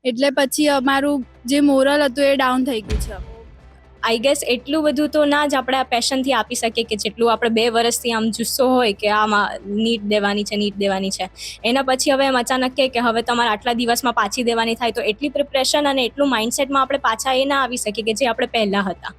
એટલે પછી અમારું જે મોરલ હતું એ ડાઉન થઈ ગયું છે. આઈ ગેસ એટલું બધું તો ના જ આપણે આ પેશનથી આપી શકીએ કે જેટલું આપણે 2 વર્ષથી આમ જુસ્સો હોય કે આમાં નીટ દેવાની છે. એના પછી હવે એમ અચાનક કે હવે તમારે આટલા દિવસમાં પાછી દેવાની થાય તો એટલી પ્રિપરેશન અને એટલું માઇન્ડસેટમાં આપણે પાછા એ ના આવી શકીએ કે જે આપણે પહેલાં હતા.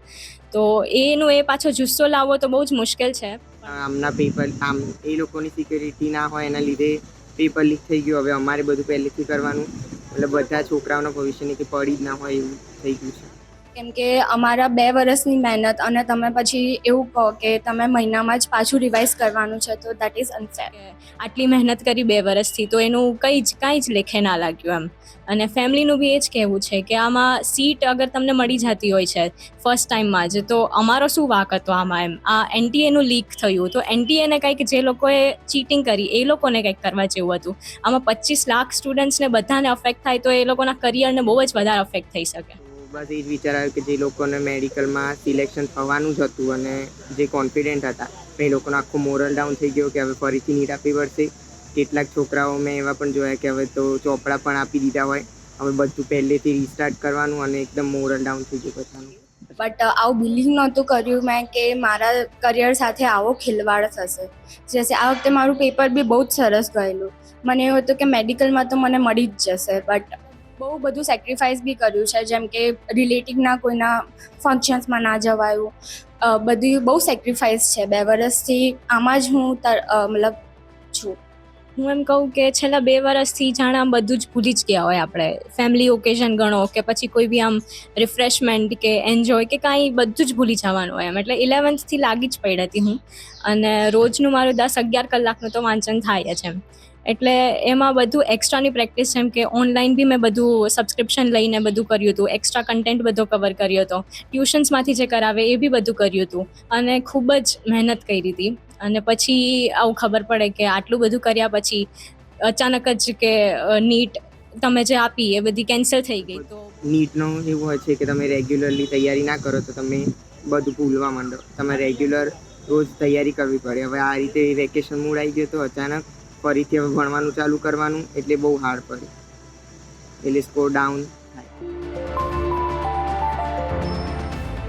તો એનું એ પાછો જુસ્સો લાવવો તો બહુ જ મુશ્કેલ છે. આમના પેપર આમ એ લોકોની સિક્યોરિટી ના હોય એના લીધે પેપર લીક થઈ ગયું. હવે અમારે બધું પહેલેથી કરવાનું, એટલે બધા છોકરાઓના ભવિષ્યની કે પડી જ ના હોય એવું થઈ ગયું છે. કેમ કે અમારા 2 વર્ષની મહેનત અને તમે પછી એવું કહો કે તમે મહિનામાં જ પાછું રિવાઇઝ કરવાનું છે, તો દેટ ઇઝ અનફેર. આટલી મહેનત કરી 2 વર્ષથી તો એનું કાંઈ જ લેખે ના લાગ્યું એમ. અને ફેમિલીનું બી એ જ કહેવું છે કે આમાં સીટ અગર તમને મળી જતી હોય છે ફર્સ્ટ ટાઈમમાં જ, તો અમારો શું વાંક હતો આમાં એમ. આ એનટીએનું લીક થયું તો એનટીએને કંઈક જે લોકોએ ચીટિંગ કરી એ લોકોને કંઈક કરવા જેવું હતું. આમાં 25 લાખ સ્ટુડન્ટ્સને બધાને અફેક્ટ થાય તો એ લોકોના કરિયરને બહુ જ વધારે અફેક્ટ થઈ શકે. બસ એ જ વિચાર આવ્યો કે જે લોકોને મેડિકલમાં સિલેક્શન થવાનું જ હતું અને જે કોન્ફિડન્ટ હતા એ લોકોનો આખો મોરલ ડાઉન થઈ ગયો કે હવે ફરીથી નીટ આપવી પડશે. કેટલાક છોકરાઓ મેં એવા પણ જોયા કે હવે તો ચોપડા પણ આપી દીધા હોય, હવે બધું પહેલેથી રિસ્ટાર્ટ કરવાનું અને એકદમ મોરલ ડાઉન થઈ ગયું બધાનું. બટ આવું બિલીવ નહોતું કર્યું મેં કે મારા કરિયર સાથે આવો ખિલવાડ થશે. જેસે આ વખતે મારું પેપર બી બહુ જ સરસ ગયેલું. મને એવું હતું કે મેડિકલમાં તો મને મળી જ જશે, બટ બહુ બધું સેક્રિફાઈસ બી કર્યું છે. જેમ કે રિલેટિવના કોઈના ફંક્શન્સમાં ના જવાયું, બધી બહુ સેક્રિફાઈસ છે. 2 વર્ષથી આમાં જ હું મતલબ છું. હું એમ કહું કે છેલ્લા 2 વર્ષથી જાણે આમ બધું જ ભૂલી જ ગયા હોય આપણે. ફેમિલી ઓકેઝન ગણો કે પછી કોઈ બી આમ રિફ્રેશમેન્ટ કે એન્જોય કે કાંઈ બધું જ ભૂલી જવાનું હોય એમ. એટલે 11થથી લાગી જ પડી હતી હું, અને રોજનું મારું 10-11 કલાકનું તો વાંચન થાય જ એમ. એટલે એમાં બધું એક્સ્ટ્રાની પ્રેક્ટિસ, જેમ કે ઓનલાઈન બી મેં બધું સબસ્ક્રિપ્શન લઈને બધું કર્યું હતું, એક્સ્ટ્રા કન્ટેન્ટ બધો કવર કર્યો હતો, ટ્યુશન્સમાંથી જે કરાવે એ બી બધું કર્યું હતું અને ખૂબ જ મહેનત કરી હતી. અને પછી આવું ખબર પડે કે આટલું બધું કર્યા પછી અચાનક જ કે નીટ તમે જે આપી એ બધી કેન્સલ થઈ ગઈ. તો નીટનો એવું હોય છે કે તમે રેગ્યુલરલી તૈયારી ના કરો તો તમે બધું ભૂલવા માંડો. તમે રેગ્યુલર રોજ તૈયારી કરવી પડે. હવે આ રીતે વેકેશન મૂડ આવી ગયો તો અચાનક ફરીથી હવે ભણવાનું ચાલુ કરવાનું એટલે બહુ હાર્ડ પડે, એટલે સ્કોર ડાઉન